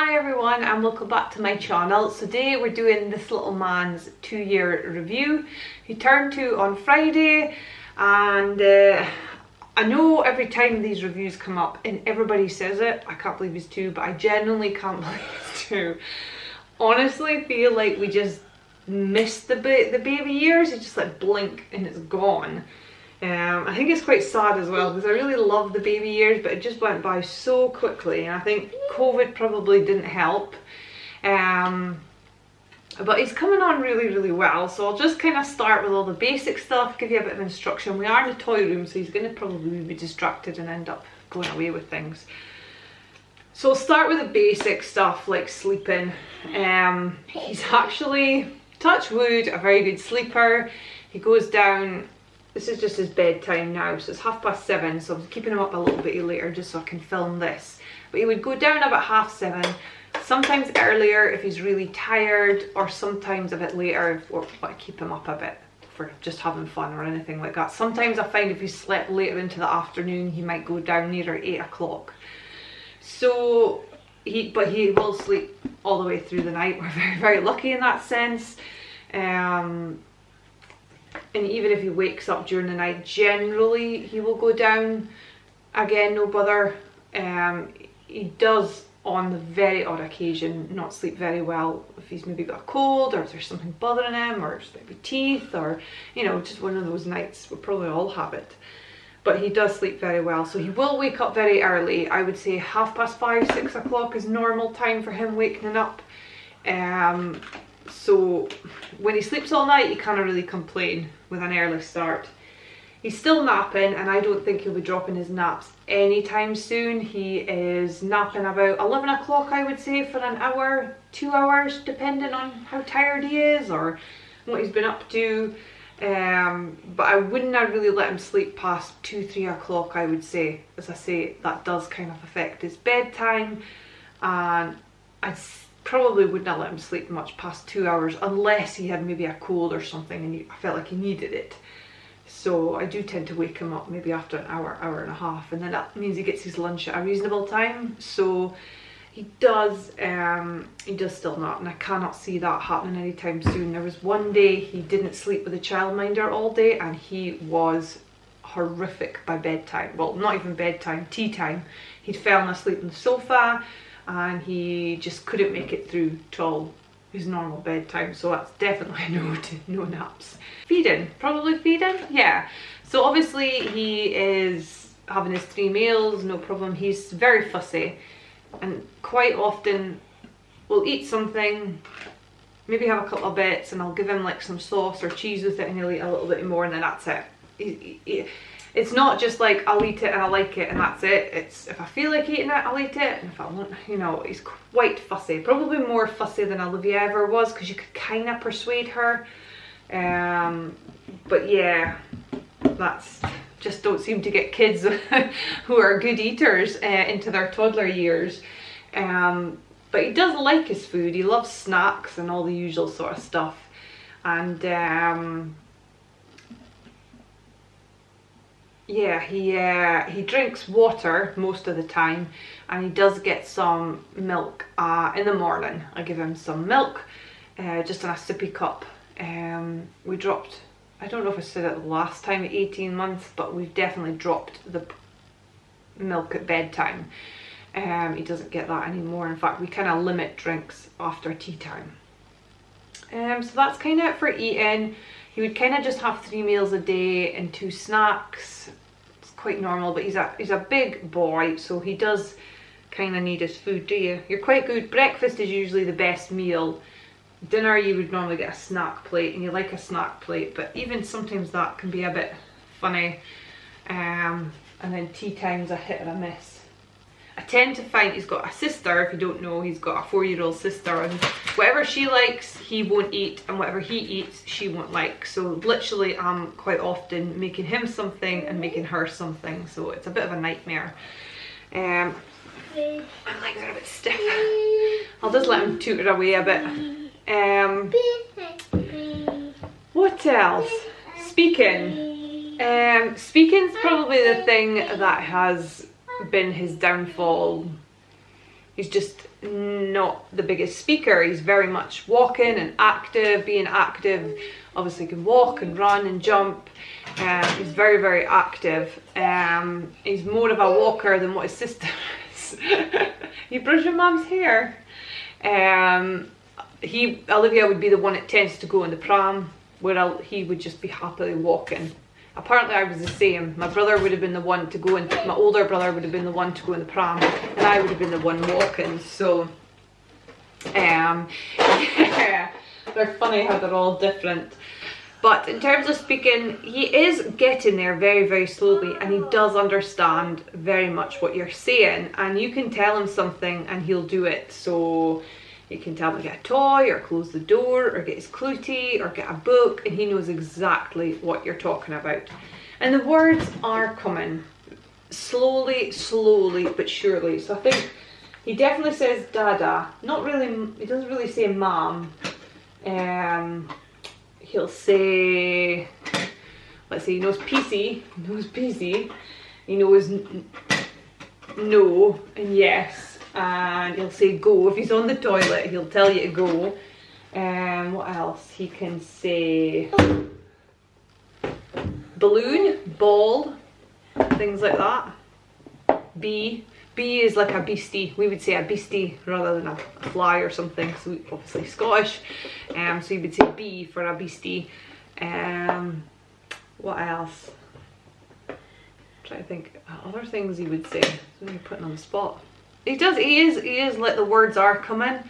Hi everyone and welcome back to my channel. So today we're doing this little man's 2-year review. He turned 2 on Friday and I know every time these reviews come up and everybody says it, I can't believe he's 2, but I genuinely can't believe he's 2. Honestly feel like we just missed the baby years. It's just like blink and it's gone. I think it's quite sad as well because I really love the baby years, but it just went by so quickly, and I think COVID probably didn't help. But he's coming on really well, so I'll just kind of start with all the basic stuff, give you a bit of instruction. We are in the toy room, so he's going to probably be distracted and end up going away with things. So I'll start with the basic stuff like sleeping. He's actually, touch wood, a very good sleeper. He goes down. This is just his bedtime now, so it's 7:30, so I'm keeping him up a little bit later just so I can film this. But he would go down about 7:30, sometimes earlier if he's really tired, or sometimes a bit later if I keep him up a bit for just having fun or anything like that. Sometimes I find if he slept later into the afternoon, he might go down nearer 8 o'clock. So, he will sleep all the way through the night. We're very lucky in that sense. And even if he wakes up during the night, generally he will go down again, no bother. He does on the very odd occasion not sleep very well if he's maybe got a cold, or if there's something bothering him, or it's maybe teeth, or you know, just one of those nights. We'll probably all have it, but he does sleep very well. So he will wake up very early. I would say 5:30, 6 o'clock is normal time for him waking up. So when he sleeps all night, he can't really complain with an early start. He's still napping, and I don't think he'll be dropping his naps anytime soon. He is napping about 11 o'clock, I would say, for an hour, 2 hours, depending on how tired he is or what he's been up to. But I wouldn't really let him sleep past 2-3 o'clock, I would say. As I say, that does kind of affect his bedtime, and I probably would not let him sleep much past 2 hours unless he had maybe a cold or something and I felt like he needed it. So I do tend to wake him up maybe after an hour and a half, and then that means he gets his lunch at a reasonable time. So he does still not, and I cannot see that happening anytime soon. There was one day he didn't sleep with a childminder all day, and he was horrific by bedtime. Well, not even bedtime, tea time. He'd fallen asleep on the sofa, and he just couldn't make it through till his normal bedtime. So that's definitely a no to no naps. Feeding, probably feeding, yeah. So obviously he is having his 3 meals, no problem. He's very fussy, and quite often will eat something, maybe have a couple of bits, and I'll give him like some sauce or cheese with it, and he'll eat a little bit more, and then that's it. It's not just like I'll eat it and I like it and that's it. It's if I feel like eating it, I'll eat it, and if I won't, you know, he's quite fussy. Probably more fussy than Olivia ever was, because you could kind of persuade her. But yeah, that's just don't seem to get kids who are good eaters into their toddler years. But he does like his food. He loves snacks and all the usual sort of stuff. And yeah, he drinks water most of the time, and he does get some milk in the morning. I give him some milk, just in a sippy cup. We dropped, I don't know if I said it last time, at 18 months, but we've definitely dropped the milk at bedtime. He doesn't get that anymore. In fact, we kind of limit drinks after tea time. So that's kind of it for eating. He would kind of just have 3 meals a day and 2 snacks. It's quite normal, but he's a big boy, so he does kind of need his food, do you? You're quite good. Breakfast is usually the best meal. Dinner, you would normally get a snack plate, and you like a snack plate, but even sometimes that can be a bit funny. And then tea time's a hit or a miss. I tend to find he's got a sister. If you don't know, he's got a 4-year-old sister, and whatever she likes he won't eat, and whatever he eats she won't like. So literally I'm quite often making him something and making her something, so it's a bit of a nightmare. My legs are a bit stiff. I'll just let him tutor away a bit. What else? Speaking. Speaking's probably the thing that has been his downfall. He's just not the biggest speaker. He's very much walking and active, being active. Obviously can walk and run and jump. He's very, very active. He's more of a walker than what his sister is. You brush your mum's hair. Olivia would be the one that tends to go in the pram, where he would just be happily walking. Apparently I was the same. My brother would have been the one to go in, my older brother would have been the one to go in the pram, and I would have been the one walking. So yeah, they're funny how they're all different. But in terms of speaking, he is getting there very, very slowly, and he does understand very much what you're saying, and you can tell him something and he'll do it. So you can tell him to get a toy, or close the door, or get his clutie, or get a book, and he knows exactly what you're talking about. And the words are coming slowly, but surely. So I think he definitely says dada. Not really, he doesn't really say mom. He'll say, let's see, he knows PC, he knows no and yes. And he'll say go. If he's on the toilet, he'll tell you to go. What else? He can say balloon, ball, things like that. Bee is like a beastie. We would say a beastie rather than a fly or something. So obviously Scottish. So you would say bee for a beastie. What else? I'm trying to think other things he would say. So you're putting on the spot. He is like the words are coming.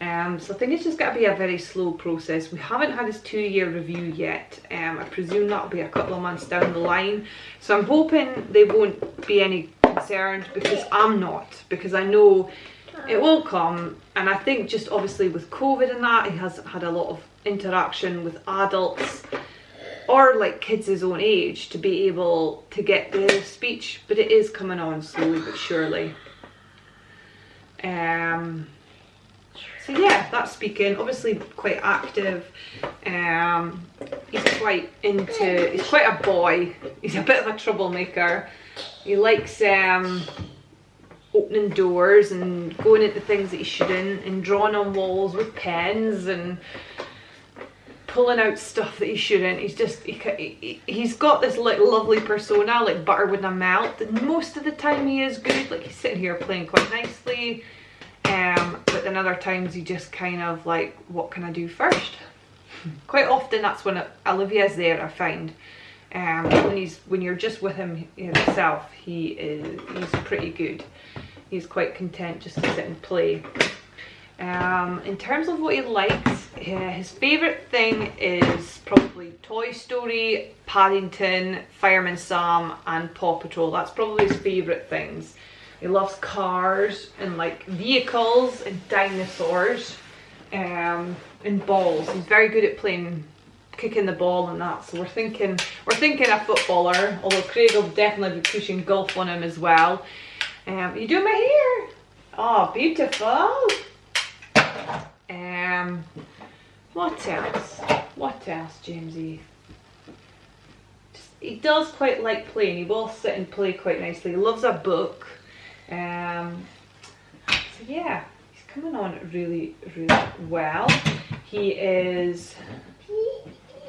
So I think it's just got to be a very slow process. We haven't had his 2-year review yet. I presume that'll be a couple of months down the line. So I'm hoping they won't be any concerned, because I'm not, because I know it will come. And I think just obviously with COVID and that, he has had a lot of interaction with adults or like kids his own age to be able to get the speech, but it is coming on slowly but surely. So yeah, that's speaking. Obviously quite active. He's quite a boy. He's a bit of a troublemaker. He likes opening doors and going into things that he shouldn't, and drawing on walls with pens and pulling out stuff that he shouldn't. He's got this like lovely persona, like butter wouldn't melt, and most of the time he is good. Like he's sitting here playing quite nicely, but then other times he just kind of like, what can I do first? Quite often that's when Olivia's there, I find. When you're just with him himself, he's pretty good. He's quite content just to sit and play. In terms of what he likes, his favourite thing is probably Toy Story, Paddington, Fireman Sam and Paw Patrol. That's probably his favourite things. He loves cars and like vehicles and dinosaurs and balls. He's very good at kicking the ball and that. So we're thinking a footballer, although Craig will definitely be pushing golf on him as well. You doing my hair? Oh, beautiful. What else, Jamesy? He does quite like playing. He will sit and play quite nicely. He loves a book. So yeah, he's coming on really, really well. He is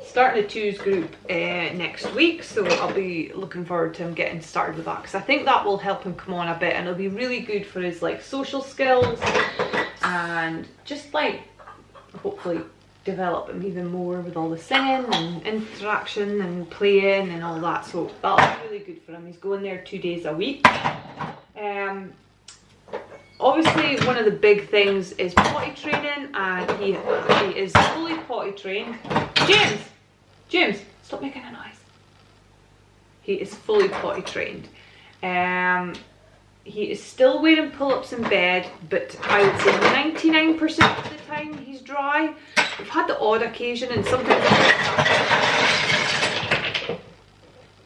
starting a twos group next week, so I'll be looking forward to him getting started with that, because I think that will help him come on a bit, and it'll be really good for his like social skills and just like hopefully develop him even more with all the singing and interaction and playing and all that. So that'll be really good for him. He's going there 2 days a week. Obviously one of the big things is potty training, and he is fully potty trained. James, stop making a noise. He is fully potty trained. He is still wearing pull-ups in bed, but I would say 99% of the time he's dry. We've had the odd occasion, and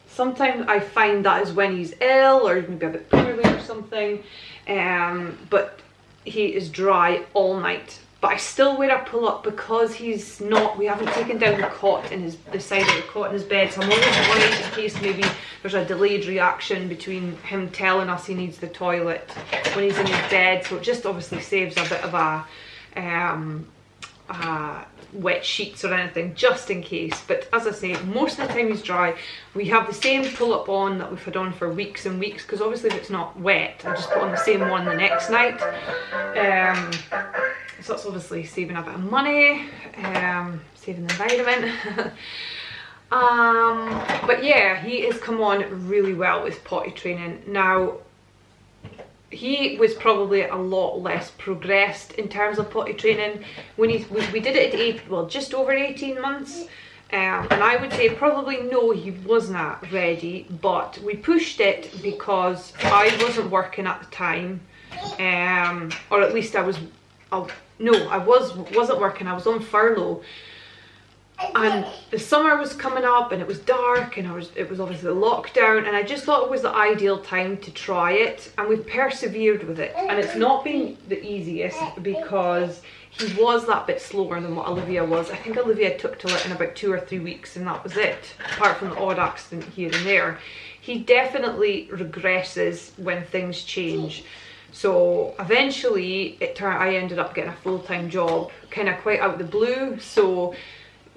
sometimes I find that is when he's ill or maybe a bit poorly or something. But he is dry all night, but I still wear a pull-up because he's not, we haven't taken down the cot in the side of the cot in his bed, so I'm always worried in case maybe there's a delayed reaction between him telling us he needs the toilet when he's in his bed. So it just obviously saves a bit of a wet sheets or anything, just in case. But as I say, most of the time he's dry. We have the same pull-up on that we've had on for weeks and weeks, because obviously if it's not wet, I just put on the same one the next night. So that's obviously saving a bit of money, saving the environment. But yeah, he has come on really well with potty training. Now, he was probably a lot less progressed in terms of potty training when we did it at just over 18 months, and I would say probably no, he wasn't ready, but we pushed it because I wasn't working at the time, or at least I wasn't working, I was on furlough. And the summer was coming up and it was dark and it was obviously the lockdown, and I just thought it was the ideal time to try it, and we've persevered with it. And it's not been the easiest because he was that bit slower than what Olivia was. I think Olivia took to it in about 2 or 3 weeks and that was it, apart from the odd accident here and there. He definitely regresses when things change. So eventually I ended up getting a full-time job, kind of quite out of the blue. So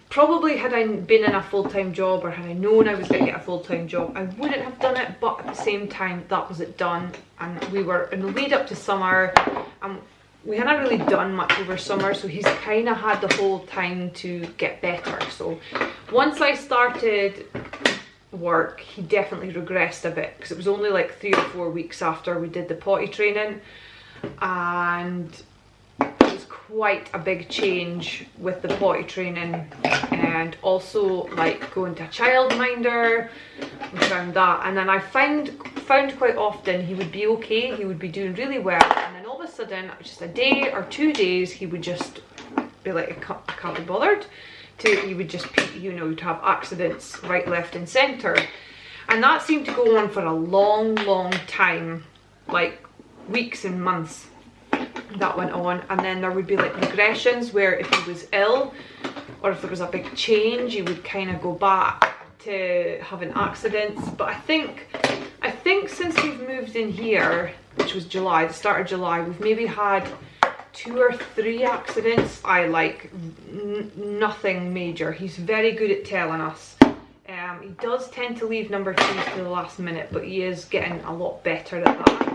probably had I been in a full-time job, or had I known I was going to get a full-time job, I wouldn't have done it, but at the same time that was it done. And we were in the lead up to summer, and we hadn't really done much over summer, so he's kind of had the whole time to get better. So once I started work, he definitely regressed a bit, because it was only like 3 or 4 weeks after we did the potty training, and it was quite a big change with the potty training, and also like going to a childminder. We found that, and then I found quite often he would be okay, he would be doing really well, and then all of a sudden, just a day or 2 days, he would just be like, I can't be bothered. He would just, you know, to have accidents right, left and centre. And that seemed to go on for a long time, like weeks and months that went on. And then there would be like regressions where if he was ill or if there was a big change, he would kind of go back to having accidents. But I think since we've moved in here, which was July, the start of July, we've maybe had 2 or 3 accidents. Nothing major. He's very good at telling us. He does tend to leave number 2s to the last minute, but he is getting a lot better at that.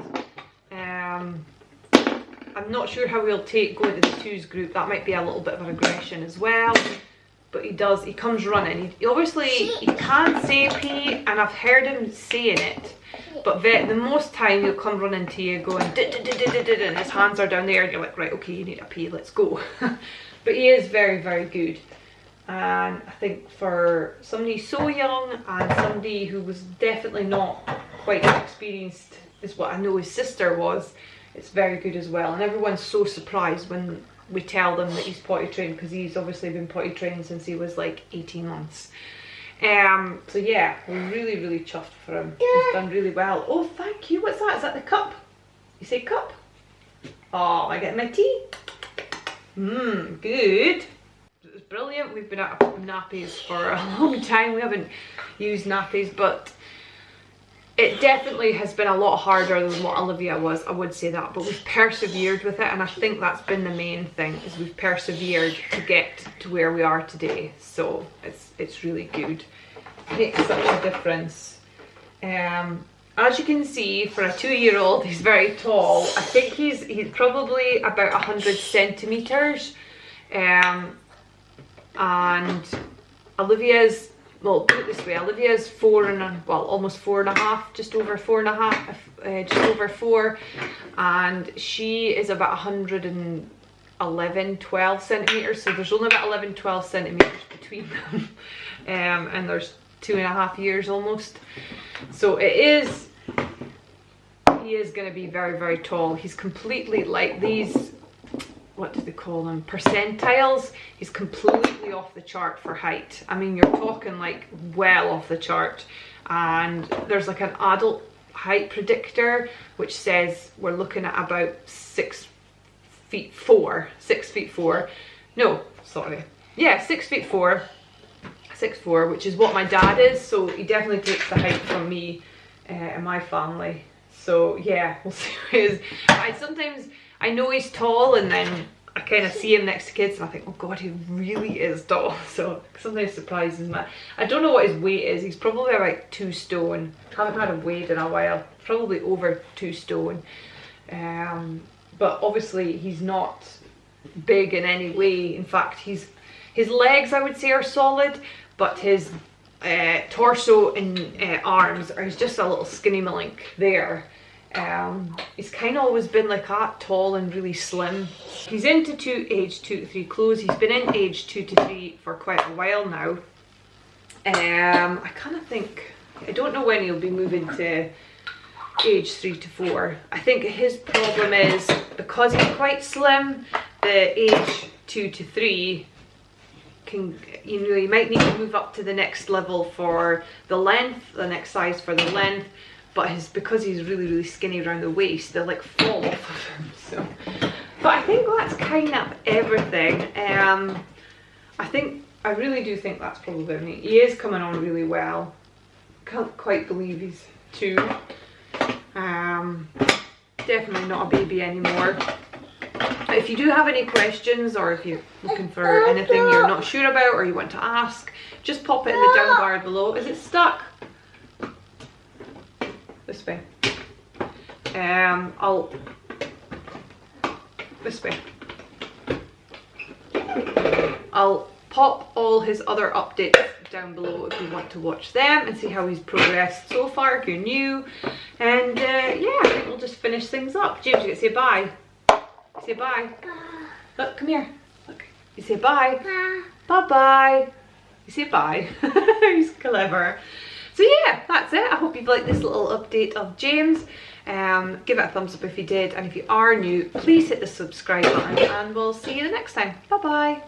I'm not sure how he'll take going to the 2s group. That might be a little bit of a regression as well. But he comes running. He can't say pee, and I've heard him saying it. But the most time he'll come running to you going, and his hands are down there, and you're like, right, okay, you need a pee, let's go. But he is very good. And I think for somebody so young and somebody who was definitely not quite experienced as what I know his sister was, it's very good as well. And everyone's so surprised when we tell them that he's potty trained, because he's obviously been potty trained since he was like 18 months. So yeah, we're really chuffed for him. He's done really well. Oh, thank you. What's that? Is that the cup? You say cup? Oh, I get my tea. Good. It was brilliant. We've been out of nappies for a long time. We haven't used nappies, but it definitely has been a lot harder than what Olivia was, I would say that, but we've persevered with it, and I think that's been the main thing, is we've persevered to get to where we are today. So it's really good. It makes such a difference. As you can see, for a 2-year-old, he's very tall. I think he's probably about 100 centimetres, and Olivia's, well, put it this way, Olivia's almost 4.5, just over 4.5, just over 4, and she is about 111, 12 centimetres, so there's only about 11, 12 centimetres between them, and there's 2.5 years almost, so he is going to be very tall. He's completely like these, what do they call them, percentiles. He's completely off the chart for height. I mean, you're talking like well off the chart, and there's like an adult height predictor which says we're looking at about 6'5", 6'4", 6'4". No, sorry. Yeah, 6'4", 6'4", which is what my dad is. So he definitely takes the height from me and my family. So yeah, we'll see what it is. I know he's tall, and then I kind of see him next to kids and I think, oh god, he really is tall. So sometimes surprises me. I don't know what his weight is. He's probably about 2 stone. Haven't had him weighed in a while. Probably over 2 stone. But obviously he's not big in any way. In fact, his legs, I would say, are solid, but his torso and arms are just a little skinny malink there. He's kind of always been like that, tall and really slim. He's into age 2 to 3 clothes. He's been in age 2 to 3 for quite a while now. I kind of think, I don't know when he'll be moving to age 3 to 4. I think his problem is, because he's quite slim, the age 2 to 3 can, you know, you might need to move up to the next level for the length, the next size for the length. But because he's really skinny around the waist, they'll like fall off of him. So, but I think that's kind of everything. I really do think that's probably everything. He is coming on really well. Can't quite believe he's 2. Definitely not a baby anymore. If you do have any questions, or if you're looking for anything you're not sure about or you want to ask, just pop it in the down bar below. Is it stuck? This way. This way. I'll pop all his other updates down below if you want to watch them and see how he's progressed so far if you're new. And yeah, I think we'll just finish things up. James, you get to say bye. Say bye. Look, come here. Look. You say bye. Bye bye. You say bye. He's clever. So yeah, that's it. I hope you've liked this little update of James. Give it a thumbs up if you did, and if you are new, please hit the subscribe button, and we'll see you the next time. Bye bye.